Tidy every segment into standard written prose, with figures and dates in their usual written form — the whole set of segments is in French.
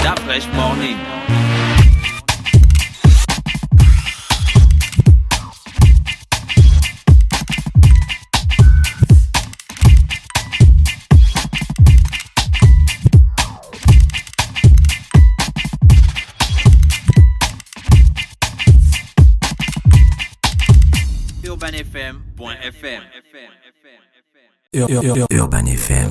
La Fresh Morning. UrbanFM.fm. Urban FM.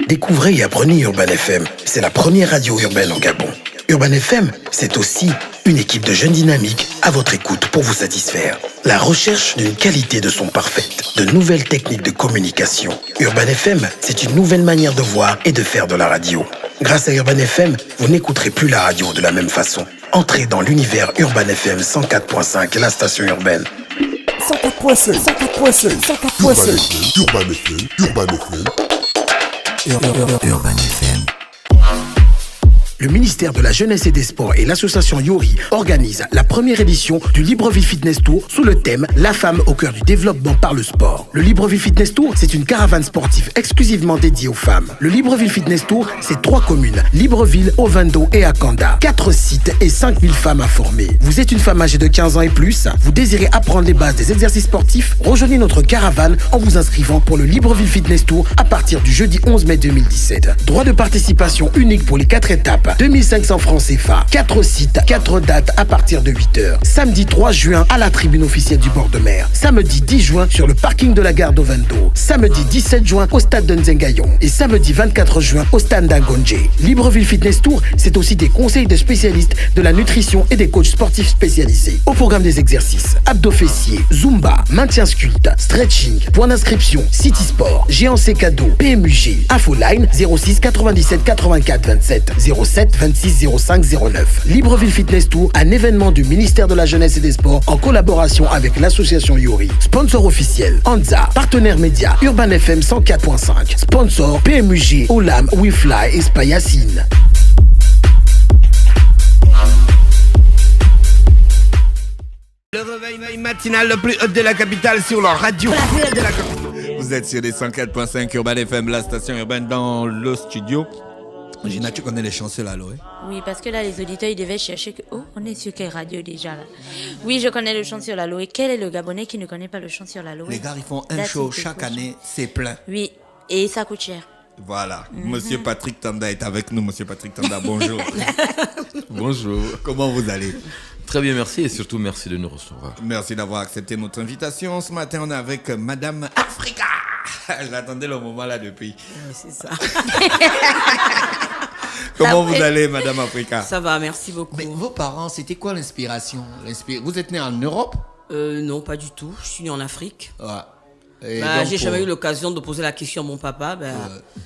Découvrez et apprenez Urban FM. C'est la première radio urbaine en Gabon. Urban FM, c'est aussi une équipe de jeunes dynamiques à votre écoute pour vous satisfaire. La recherche d'une qualité de son parfaite, de nouvelles techniques de communication. Urban FM, c'est une nouvelle manière de voir et de faire de la radio. Grâce à Urban FM, vous n'écouterez plus la radio de la même façon. Entrez dans l'univers Urban FM 104.5, la station urbaine. 104.5, 104.5, 104.5. Urban FM. Urban FM. Le ministère de la Jeunesse et des Sports et l'association Yori organisent la première édition du Libreville Fitness Tour sous le thème « La femme au cœur du développement par le sport ». Le Libreville Fitness Tour, c'est une caravane sportive exclusivement dédiée aux femmes. Le Libreville Fitness Tour, c'est 3 communes, Libreville, Ovendo et Akanda. 4 sites et 5000 femmes à former. Vous êtes une femme âgée de 15 ans et plus, vous désirez apprendre les bases des exercices sportifs, rejoignez notre caravane en vous inscrivant pour le Libreville Fitness Tour à partir du jeudi 11 mai 2017. Droit de participation unique pour les 4 étapes. 2500 francs CFA, 4 sites, 4 dates à partir de 8h. Samedi 3 juin à la tribune officielle du bord de mer. Samedi 10 juin sur le parking de la gare d'Ovendo. Samedi 17 juin au stade de Nzengayon. Et samedi 24 juin au stade d'Angonje. Libreville Fitness Tour, c'est aussi des conseils de spécialistes de la nutrition et des coachs sportifs spécialisés. Au programme des exercices, abdos fessiers, zumba, maintien sculpte, stretching, point d'inscription, City Sport, géant C cadeau, PMUG, Infoline 06 97 84 27 07 26 05 09. Libreville Fitness Tour, un événement du ministère de la Jeunesse et des Sports en collaboration avec l'association Yori. Sponsor officiel, Anza. Partenaire média, Urban FM 104.5. Sponsor, PMUG, Olam, WeFly et Spayacine. Le réveil matinal le plus haut de la capitale sur leur radio. La plus haute de la capitale. Vous êtes sur les 104.5 Urban FM, la station urbaine dans le studio. Gina, tu connais les chansons là, Loé? Oui, parce que là, les auditeurs, ils devaient chercher que... Oh, on est sur quelle radio déjà là? Oui, je connais le chant sur la Loé. Quel est le Gabonais qui ne connaît pas le chant sur la Loé? Les gars, ils font un show chaque année, c'est plein. Oui, et ça coûte cher. Voilà, Monsieur Patrick Tanda est avec nous. Monsieur Patrick Tanda, bonjour. Bonjour. Comment vous allez? Très bien, merci et surtout merci de nous recevoir. Merci d'avoir accepté notre invitation. Ce matin, on est avec Madame Africa. J'attendais le moment là depuis. C'est ça. Comment vous allez, Madame Africa? Ça va, merci beaucoup. Mais vos parents, c'était quoi l'inspiration? Vous êtes né en Europe? Non, pas du tout. Je suis né en Afrique. Ouais. J'ai jamais eu l'occasion de poser la question à mon papa.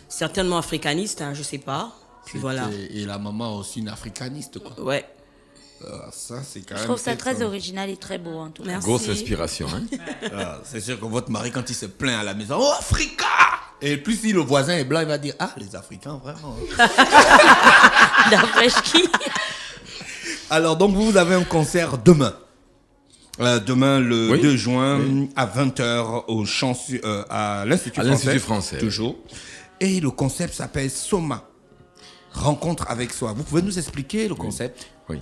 Certainement africaniste, je sais pas. Puis voilà. Et la maman aussi une africaniste, quoi. Ouais. Ça, c'est quand même. Je trouve ça très original et très beau en tout cas. Grosse inspiration, hein? C'est sûr que votre mari, quand il se plaint à la maison, oh Africa! Et plus si le voisin est blanc, il va dire, ah, les Africains, vraiment. D'après qui? Alors, donc, vous avez un concert demain. Demain, le 2 juin, à 20h, à l'Institut français. Toujours. Et le concept s'appelle Soma. Rencontre avec soi. Vous pouvez nous expliquer le concept? Oui.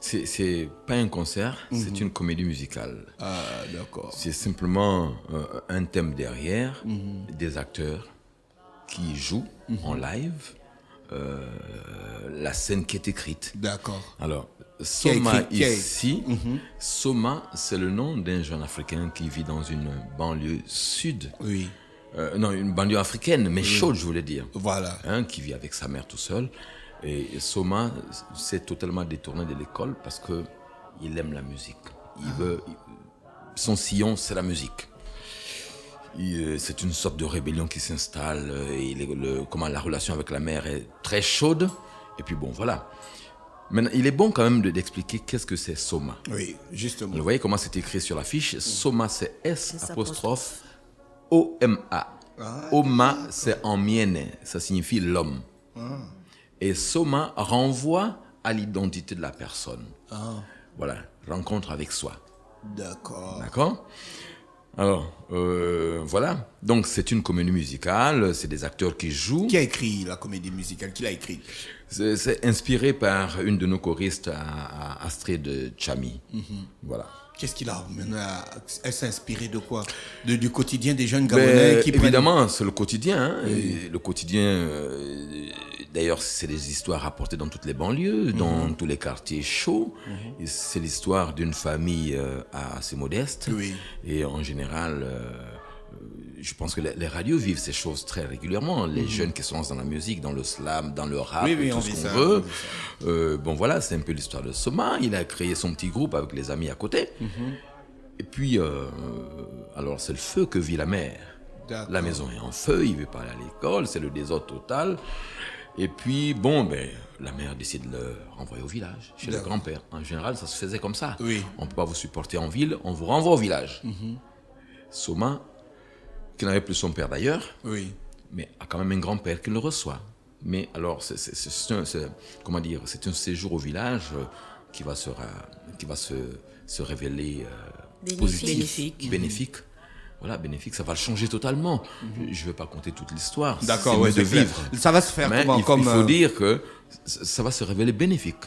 C'est pas un concert, c'est une comédie musicale. Ah, d'accord. C'est simplement un thème derrière, des acteurs qui jouent en live, la scène qui est écrite. D'accord. Alors, Soma ici, Soma, c'est le nom d'un jeune Africain qui vit dans une banlieue sud. Oui. Non, une banlieue africaine, mais chaude, je voulais dire. Voilà. Qui vit avec sa mère tout seul. Et Soma s'est totalement détourné de l'école parce qu'il aime la musique. Son sillon, c'est la musique. C'est une sorte de rébellion qui s'installe. Et comment la relation avec la mère est très chaude. Et puis bon, voilà. Maintenant, il est bon quand même d'expliquer qu'est-ce que c'est Soma. Oui, justement. Vous voyez comment c'est écrit sur l'affiche. Soma, c'est S''O-M-A. Oma, c'est en mienne. Ça signifie l'homme. Et Soma renvoie à l'identité de la personne. Voilà, rencontre avec soi. D'accord. D'accord. Alors, voilà. Donc, c'est une comédie musicale, c'est des acteurs qui jouent. Qui a écrit la comédie musicale? Qui l'a écrite? C'est inspiré par une de nos choristes, Astrid Chami. Voilà. Qu'est-ce qu'il a mené à... Elle s'est inspirée de quoi? Du quotidien des jeunes Gabonais qui évidemment, c'est le quotidien. Hein, et le quotidien, d'ailleurs, c'est des histoires rapportées dans toutes les banlieues, dans tous les quartiers chauds. Et c'est l'histoire d'une famille assez modeste. Oui. Et en général, je pense que les radios vivent ces choses très régulièrement. Les jeunes qui se lancent dans la musique, dans le slam, dans le rap, tout ce qu'on veut. Bon, voilà, c'est un peu l'histoire de Soma. Il a créé son petit groupe avec les amis à côté. Et puis, alors, c'est le feu que vit la mère. La maison est en feu, il ne veut pas aller à l'école, c'est le désordre total. Et puis, bon, la mère décide de le renvoyer au village, chez le grand-père. En général, ça se faisait comme ça. Oui. On ne peut pas vous supporter en ville, on vous renvoie au village. Soma, qui n'avait plus son père d'ailleurs, mais a quand même un grand-père qui le reçoit. Mais alors, c'est un séjour au village qui va se révéler positif, bénéfique. Voilà, bénéfique, ça va le changer totalement. Je ne vais pas conter toute l'histoire. D'accord, c'est de vivre. Ça va se faire mais comment? Il faut dire que ça va se révéler bénéfique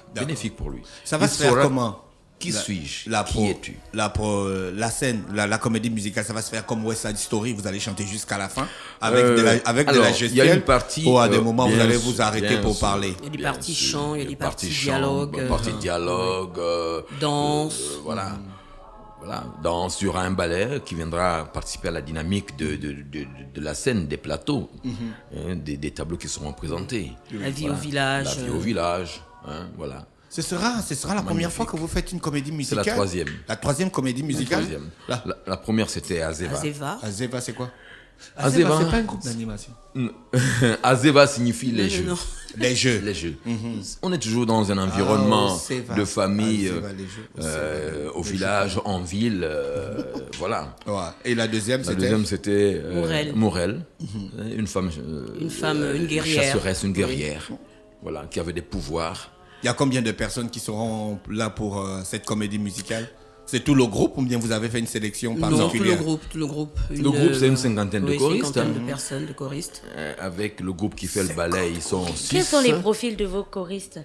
pour lui. Ça va se faire comment? Qui suis-je? Qui es-tu? La scène, la comédie musicale, ça va se faire comme West Side Story. Vous allez chanter jusqu'à la fin avec de la gestuelle. Il y a une partie. À des moments, vous allez vous arrêter pour parler. Il y a des parties chants, il y a des parties dialogue. Parties dialogue. Danse. Voilà. Voilà, danse, il y aura un ballet qui viendra participer à la dynamique de la scène, des plateaux, des tableaux qui seront présentés. La vie au village. La vie au village, voilà. Ce sera la première fois que vous faites une comédie musicale? C'est la troisième. La troisième comédie musicale? La première, c'était Azeva. Azeva, c'est quoi? Azeva, c'est pas un groupe d'animation. Azeva signifie les jeux. Non. Les jeux. On est toujours dans un environnement de famille, au village, en ville, voilà. Ouais. Et la deuxième, c'était Morel, une femme, une guerrière, chasseresse, une guerrière, voilà, qui avait des pouvoirs. Il y a combien de personnes qui seront là pour cette comédie musicale? C'est tout le groupe ou bien vous avez fait une sélection particulière? Non, tout le groupe. Le groupe, c'est une cinquantaine de choristes. Une cinquantaine de personnes, de choristes. Avec le groupe qui fait le ballet, ils sont 6. Quels sont les profils de vos choristes?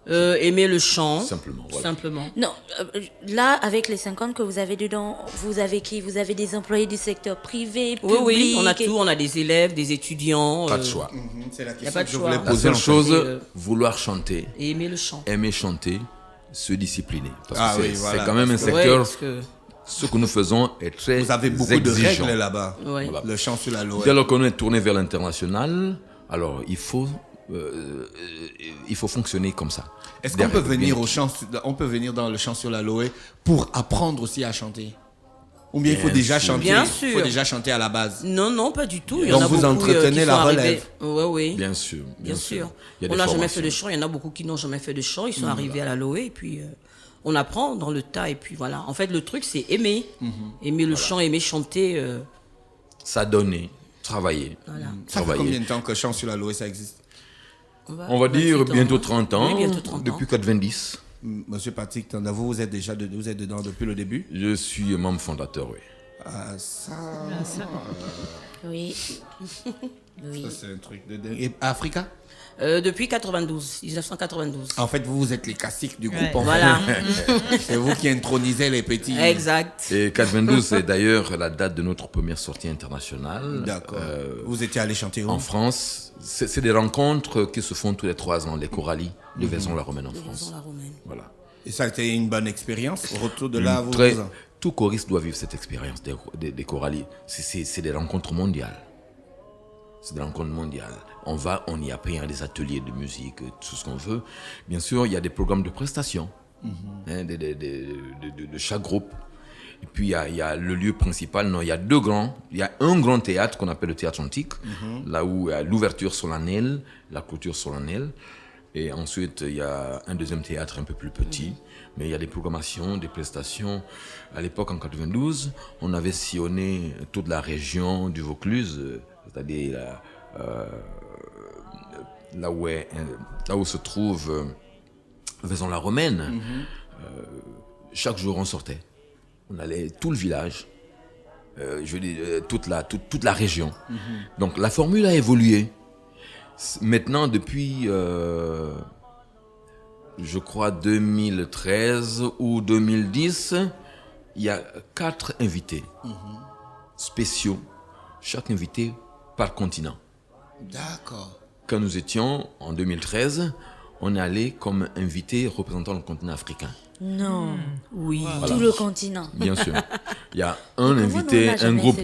Aimer le chant. Simplement. Voilà. Simplement. Non, là, avec les 50 que vous avez dedans, vous avez qui? Vous avez des employés du secteur privé, public? Oui, on a tout. On a des élèves, des étudiants. Pas de choix. C'est la question. Il n'y a pas de choix. La seule chose, vouloir chanter. Et aimer le chant. Aimer chanter, se discipliner. Parce que c'est quand même un secteur... Ce que nous faisons est très exigeant. Vous avez beaucoup de règles là-bas. Oui. Voilà. Le chant sur la Loé. Dès lors qu'on est tourné vers l'international, alors il faut fonctionner comme ça. Est-ce qu'on peut venir on peut venir dans le chant sur la Loé pour apprendre aussi à chanter? Ou bien il faut déjà chanter? Bien sûr. Il faut déjà chanter à la base. Non, pas du tout. Donc vous entretenez la relève. Oui. Bien sûr. On n'a jamais fait de chant. Il y en a beaucoup qui n'ont jamais fait de chant. Ils sont arrivés à la Loé et puis on apprend dans le tas et puis voilà. En fait, le truc c'est aimer, aimer le chant, aimer chanter. S'adonner, travailler. Voilà. Ça fait combien de temps que chant sur la Loé ça existe? On va dire bientôt 30 ans. Oui, bientôt 30 ans. Depuis 90. Monsieur Patrick Tanda, vous êtes dedans depuis le début? Je suis membre fondateur, oui. Oui. Ça, c'est un truc de dingue. Et Africa? Depuis 1992. En fait, vous êtes les classiques du groupe. Voilà. C'est vous qui intronisez les petits. Exact. Et 92, c'est d'ailleurs la date de notre première sortie internationale. D'accord. Vous étiez allé chanter où? En France. C'est des rencontres qui se font tous les 3 ans, les choralies de Vaison-la-Romaine en France. Voilà. Et ça a été une bonne expérience? Au retour de là, tout choriste doit vivre cette expérience des choralies. C'est des rencontres mondiales. C'est des rencontres mondiales. On y apprend des ateliers de musique, tout ce qu'on veut. Bien sûr, il y a des programmes de prestations de chaque groupe. Et puis, il y a le lieu principal. Non, il y a 2 grands. Il y a un grand théâtre qu'on appelle le théâtre antique, là où il y a l'ouverture solennelle, la clôture solennelle. Et ensuite, il y a un deuxième théâtre un peu plus petit. Mais il y a des programmations, des prestations. À l'époque, en 92, on avait sillonné toute la région du Vaucluse, c'est-à-dire là où se trouve Vaison-la-Romaine. Chaque jour, on sortait. On allait tout le village toute la région. Donc la formule a évolué. Maintenant, depuis, je crois, 2013 ou 2010, il y a 4 invités spéciaux, chaque invité par continent. D'accord. Quand nous étions en 2013, on est allé comme invité représentant le continent africain. Non. Oui. Voilà. Tout le continent. Bien sûr. Il y a un invité, un groupe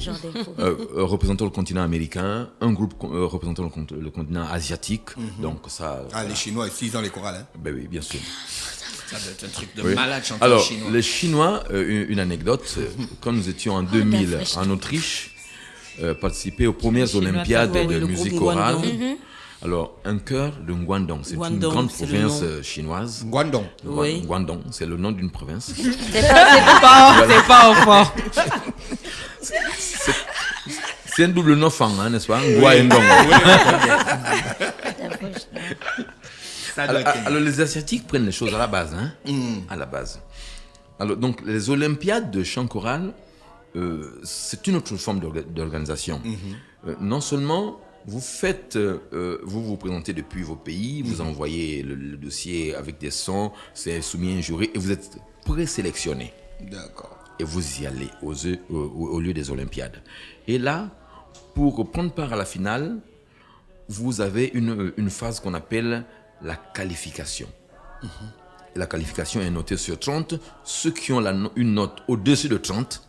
représentant le continent américain, un groupe représentant le continent asiatique. Donc ça. Les Chinois ici, ils ont les chorales. Hein. Ben oui, bien sûr. Ça doit être un truc de malade chanter Alors, chinois. les Chinois, une anecdote, quand nous étions en 2000 en Autriche, participer aux premières Olympiades de musique chorale. Alors, un chœur de Guangdong, c'est une grande province chinoise. Guangdong. Oui. Guangdong, c'est le nom d'une province. C'est pas enfant. C'est un double nom fang, hein, n'est-ce pas? Guangdong. Alors, les Asiatiques prennent les choses à la base, hein? À la base. Alors, donc, les Olympiades de chant choral, c'est une autre forme d'organisation. Non seulement vous faites, vous présentez depuis vos pays, vous envoyez le dossier avec des sons, c'est soumis à un jury et vous êtes présélectionné. D'accord. Et vous y allez au lieu des Olympiades. Et là, pour prendre part à la finale, vous avez une phase qu'on appelle la qualification. La qualification est notée sur 30. Ceux qui ont une note au-dessus de 30,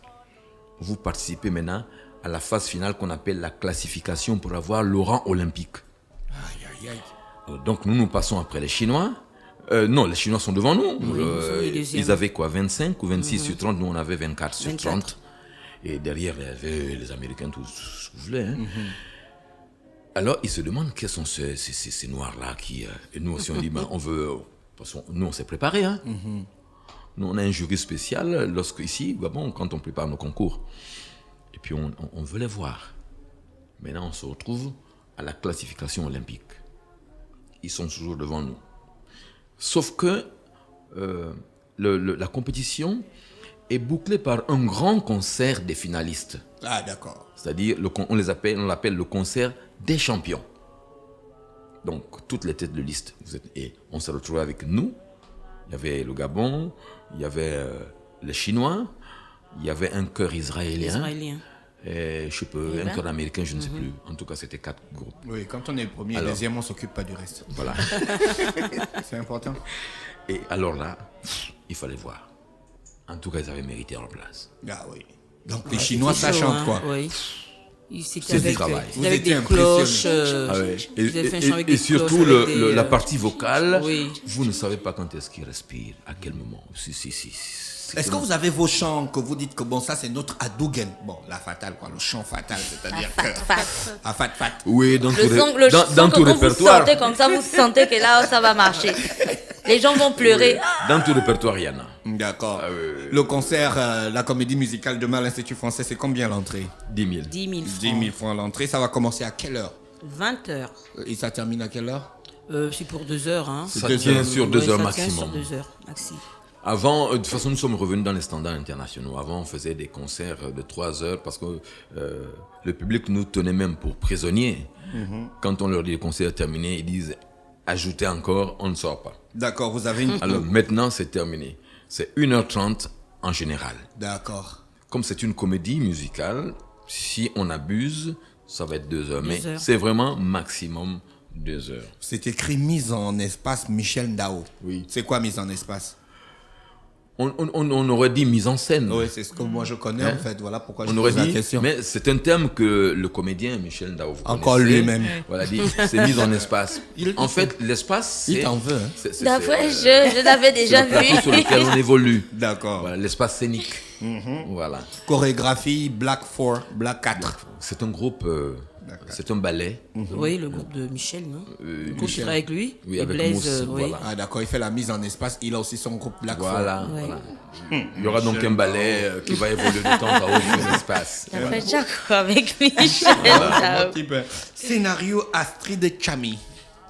vous participez maintenant à la phase finale qu'on appelle la classification pour avoir le rang olympique. Aïe, aïe, aïe. Donc nous passons après les Chinois. Non, les Chinois sont devant nous. Ils avaient quoi, 25 ou 26 sur 30, nous on avait 24 sur 30. Et derrière, il y avait les Américains, tout ce que vous voulez. Hein. Alors ils se demandent quels sont ces Noirs-là qui... et nous aussi on dit, on veut... Parce que nous on s'est préparés. Hein. Nous on a un jury spécial ici, quand on prépare nos concours. Et puis on veut les voir. Maintenant, on se retrouve à la classification olympique. Ils sont toujours devant nous. Sauf que la compétition est bouclée par un grand concert des finalistes. Ah, d'accord. C'est-à-dire, on l'appelle le concert des champions. Donc, toutes les têtes de liste. Et on s'est retrouvés avec nous. Il y avait le Gabon, il y avait les Chinois, il y avait un chœur israélien. Et un chœur américain, je ne sais plus. En tout cas, c'était 4 groupes. Oui, quand on est le premier et le deuxième, on ne s'occupe pas du reste. Voilà. C'est important. Et alors là, il fallait voir. En tout cas, ils avaient mérité leur place. Ah oui. Donc les Chinois, ça chante quoi. Oui. C'est du travail. Ils avaient des cloches. Et surtout, la partie vocale, vous ne savez pas quand est-ce qu'ils respirent, à quel moment. Est-ce que vous avez vos chants que vous dites que bon, ça c'est notre Hadougen? Bon, la fatale, quoi, le chant fatal, c'est-à-dire que. Ah, fat. Oui, dans dans tout répertoire. Vous sentez comme ça, vous sentez que là, ça va marcher. Les gens vont pleurer. Dans tout répertoire, il y en a. D'accord. Le concert, la comédie musicale demain à l'Institut français, c'est combien l'entrée? 10 000. 10 000 francs l'entrée. Ça va commencer à quelle heure? 20h. Et ça termine à quelle heure? C'est pour 2 heures. Hein. Ça tient sur 2 heures maximum. Sur 2 heures maxi. Avant, de toute façon, nous sommes revenus dans les standards internationaux. Avant, on faisait des concerts de 3 heures parce que le public nous tenait même pour prisonniers. Quand on leur dit le concert est terminé, ils disent ajoutez encore, on ne sort pas. D'accord, vous avez une... Alors maintenant, c'est terminé. C'est 1h30 en général. D'accord. Comme c'est une comédie musicale, si on abuse, ça va être 2 heures. Mais c'est vraiment maximum 2 heures. C'est écrit mise en espace Michel Ndao. Oui. C'est quoi mise en espace? On aurait dit mise en scène. Oui, c'est ce que moi je connais en fait. Voilà pourquoi je pose la question. Mais c'est un terme que le comédien Michel Ndao encore lui-même. Voilà, dit c'est mise en espace. En fait, l'espace, il t'en veut. Hein? Je l'avais déjà vu. C'est sur lequel on évolue. D'accord. Voilà, l'espace scénique. Voilà. Chorégraphie Black 4, Black 4. C'est un groupe. C'est un ballet. Oui, le groupe de Michel, non? Le groupe qui travaille avec lui. Oui, avec Blaise, Mousse, voilà. Ah d'accord, il fait la mise en espace. Il a aussi son groupe Black 4. Voilà. Il y aura donc un ballet qui va évoluer de temps à autre dans l'espace. Il a fait Jaco avec Michel. Scénario Astrid Chami.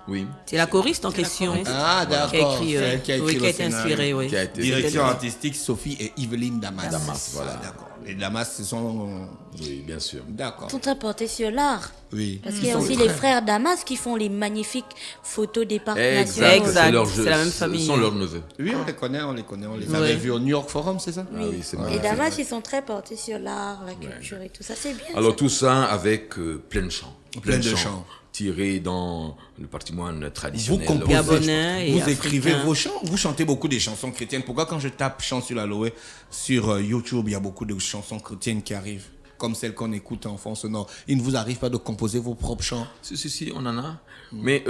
Oui. C'est la choriste en question. Ah, d'accord. Qui a été inspirée, oui. Direction artistique, Sophie et Yveline Damas. Damas, voilà. Ah, d'accord. Les Damas, ce sont... Oui, bien sûr. D'accord. Ils sont très portés sur l'art. Oui. Parce qu'il y a aussi les frères Damas qui font les magnifiques photos des parcs nationaux. Exact, c'est la même famille. Ce sont leurs neveux. Oui, on les connaît. On les avait vus au New York Forum, c'est ça? Oui. Ah oui, c'est Les Damas, ils sont très portés sur l'art, la culture et tout ça. C'est bien. Alors ça. tout ça avec plein de chants. Plein de chants. Tirés dans le patrimoine Vous traditionnel. composez, Gabonais et vous écrivez africains. vos chants, vous chantez beaucoup des chansons chrétiennes. Pourquoi quand je tape chant sur l'Aloé sur YouTube, il y a beaucoup de chansons chrétiennes qui arrivent, comme celles qu'on écoute en fond sonore. Il ne vous arrive pas de composer vos propres chants? Si, on en a. Mais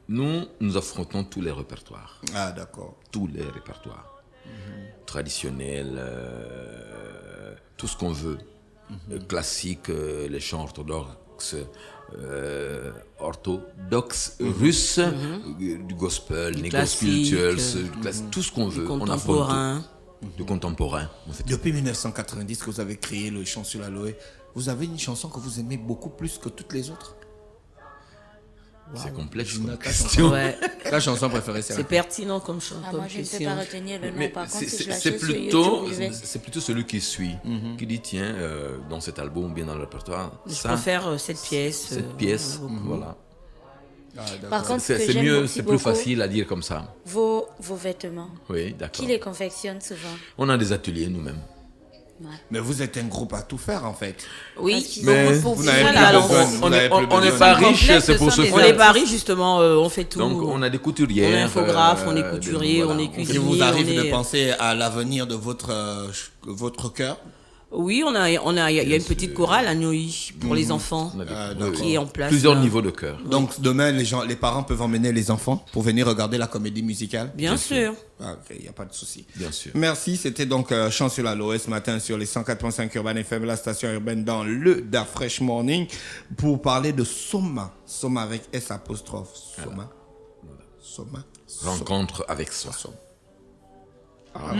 nous affrontons tous les répertoires. Ah, d'accord. Tous les répertoires. Traditionnels, tout ce qu'on veut. Classique, les chants orthodoxes, russes, du gospel, négo-spirituel, tout ce qu'on veut. On affronte tout. De contemporain. En fait. Depuis 1990 que vous avez créé le chant sur l'Aloé, vous avez une chanson que vous aimez beaucoup plus que toutes les autres? C'est complexe comme Ta question. Ouais. La chanson préférée, c'est C'est pertinent comme chant. Ah, comme moi, je ne peux question. pas retenir le nom. Mais Par contre, si je c'est l'achète sur plutôt, YouTube, je vais- c'est plutôt celui qui suit, qui dit tiens, dans cet album ou bien dans le répertoire, Je préfère cette pièce. cette pièce, voilà. Par contre, ce que C'est j'aime mieux, aussi c'est plus beaucoup, facile à dire comme ça. Vos vêtements. Oui, d'accord. Qui les confectionne souvent? On a des ateliers nous-mêmes. Mais vous êtes un groupe à tout faire, en fait. Oui, Mais pour vous n'avez finir plus la besoin. lance. Vous n'avez plus On besoin. n'est pas riche, Complexe, c'est pour ce se sont faire. les paris, justement, on fait tout. Donc on a des On couturières. est infographe, on est couturier, on est Il cuisinier. vous arrive on de est... penser à l'avenir de votre cœur? Oui, il y a une petite chorale à Neuilly pour les enfants qui est en place. Plusieurs là. niveaux de chœur. Donc demain, les parents peuvent emmener les enfants pour venir regarder la comédie musicale? Bien sûr. Ah, ok, il n'y a pas de souci. Bien sûr. Merci, c'était donc Chant sur l'Aloé ce matin sur les 104.5 Urban FM, la station urbaine dans le Da Fresh Morning, pour parler de Soma. Soma avec S apostrophe. Soma. Soma. Rencontre avec soi. Ah,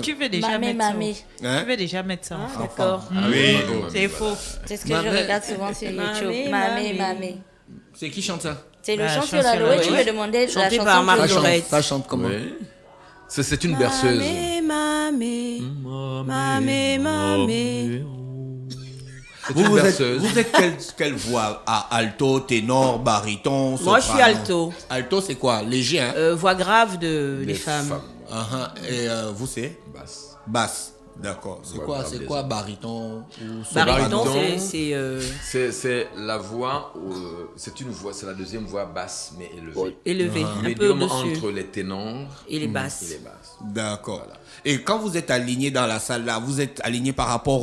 Tu veux déjà Mamé, mettre mamé. ça. Hein? Tu veux déjà mettre ça. D'accord. Ah oui. C'est faux. C'est ce que je regarde souvent sur YouTube. Mamé, mamé. C'est qui chante ça? C'est le Bah, chant chant sur la sur Loé, la tu Loé. me demandais la Chanté chanson par que Marie je- Laurette. Ça chante comment? Oui. C'est une berceuse. Mamé, mamé, mamé. C'est une berceuse. Vous êtes quelle voix? Ah, alto, ténor, baryton, soprano? Moi, je suis alto. Alto, c'est quoi? Léger, hein? Voix grave des femmes. Et vous, c'est? Basse. Basse. D'accord. grave C'est des quoi hommes. baryton ou Baryton, Baryton. c'est C'est la voix, c'est une voix, c'est la deuxième voix basse mais élevée. élevé, un peu Médium au-dessus. entre les ténors Et les et basses. les basses. D'accord. Et quand vous êtes aligné dans la salle là, vous êtes aligné par rapport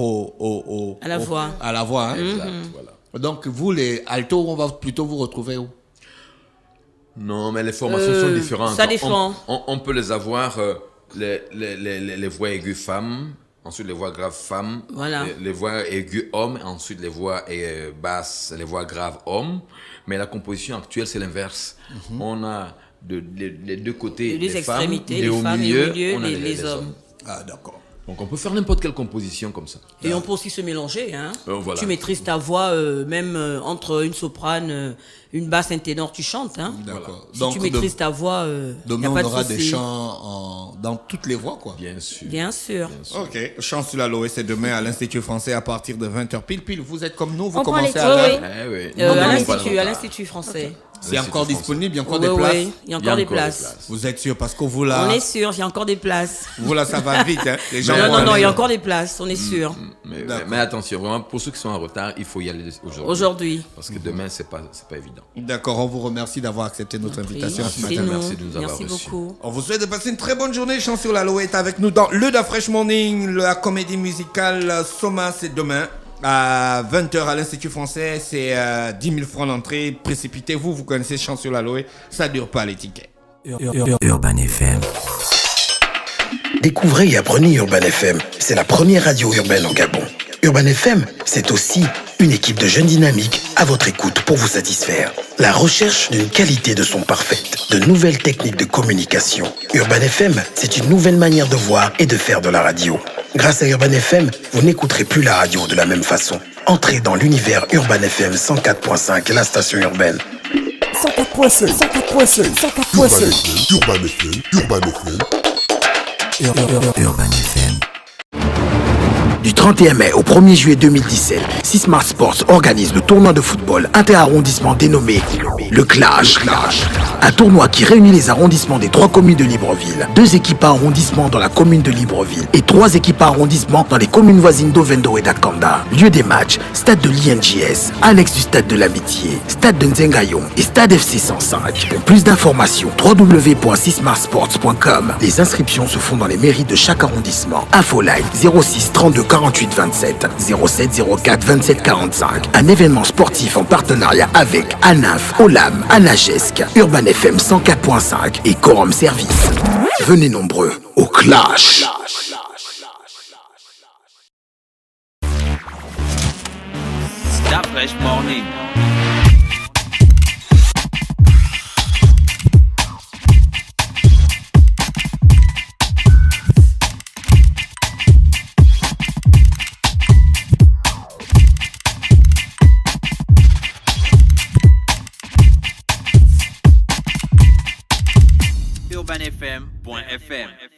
À la voix. À la voix, hein? Exact, voilà. Donc vous les altos, on va plutôt vous retrouver où? Non, mais les formations sont différentes. ça dépend. On peut les avoir, les voix aiguës femmes, ensuite les voix graves femmes, Voilà. les voix aiguës hommes, ensuite les voix basses, les voix graves hommes. Mais la composition actuelle, c'est l'inverse. On a les deux côtés Les les femmes, extrémités, et les au femmes, et milieu, au milieu, on a les hommes. Ah, d'accord. Donc on peut faire n'importe quelle composition comme ça. Et on peut aussi se mélanger. Hein. Voilà. Tu maîtrises ta voix, même entre une soprane, une basse, un ténor, tu chantes. Hein. D'accord. Si Donc tu maîtrises ta voix, y demain a on pas de aura des souci. chants dans toutes les voix, quoi. Bien sûr. Bien sûr. Ok. Chant sur l'Aloé, c'est demain à l'Institut français à partir de 20h pile. Vous êtes comme nous, vous On prend commencez les à cours, l'heure. oui. Eh oui. À Non, l'Institut, pas à de l'Institut français. C'est encore disponible, il y a encore Ouais, des places. ouais, il y a encore des places. Vous êtes sûr parce que vous là, On est sûr, il y a encore des places. vous là, ça va vite, hein. Les gens Non, vont non, aller. il y a encore des places, on est sûr. Mais attention, vraiment, pour ceux qui sont en retard, il faut y aller aujourd'hui. Aujourd'hui. Parce que demain, c'est pas évident. D'accord, on vous remercie d'avoir accepté notre invitation ce Merci, matin. Merci de nous avoir Merci reçus. beaucoup. On vous souhaite de passer une très bonne journée. Chant sur l'Aloé est avec nous dans le Da Fresh Morning, la comédie musicale Soma, c'est demain. À 20h à l'Institut français, c'est 10 000 francs d'entrée. Précipitez-vous, vous connaissez Chant sur l'Aloé, ça dure pas les tickets. Urban FM. Découvrez et apprenez Urban FM. C'est la première radio urbaine au Gabon. Urban FM, c'est aussi une équipe de jeunes dynamiques à votre écoute pour vous satisfaire. La recherche d'une qualité de son parfaite, de nouvelles techniques de communication. Urban FM, c'est une nouvelle manière de voir et de faire de la radio. Grâce à Urban FM, vous n'écouterez plus la radio de la même façon. Entrez dans l'univers Urban FM 104.5, la station urbaine. 104.5, 104.5, 104.5. Urban FM, Urban FM. Urban FM. Du 31 mai au 1er juillet 2017, Sismar Sports organise le tournoi de football inter-arrondissement dénommé le Clash. Un tournoi qui réunit les arrondissements des 3 communes de Libreville, 2 équipes par arrondissement dans la commune de Libreville et 3 équipes par arrondissement dans les communes voisines d'Ovendo et d'Akanda. Lieu des matchs, stade de l'INJS, annexe du stade de l'Amitié, stade de Nzengayong et stade FC 105. Pour plus d'informations, www.sismarsports.com. Les inscriptions se font dans les mairies de chaque arrondissement. Infoline 06 32 48 27 07 04 27 45. Un événement sportif en partenariat avec ANAF, OLAM, Anagesque, Urban FM 104.5 et Quorum Service. Venez nombreux au Clash. Stop Fresh Morning. UrbanFM.fm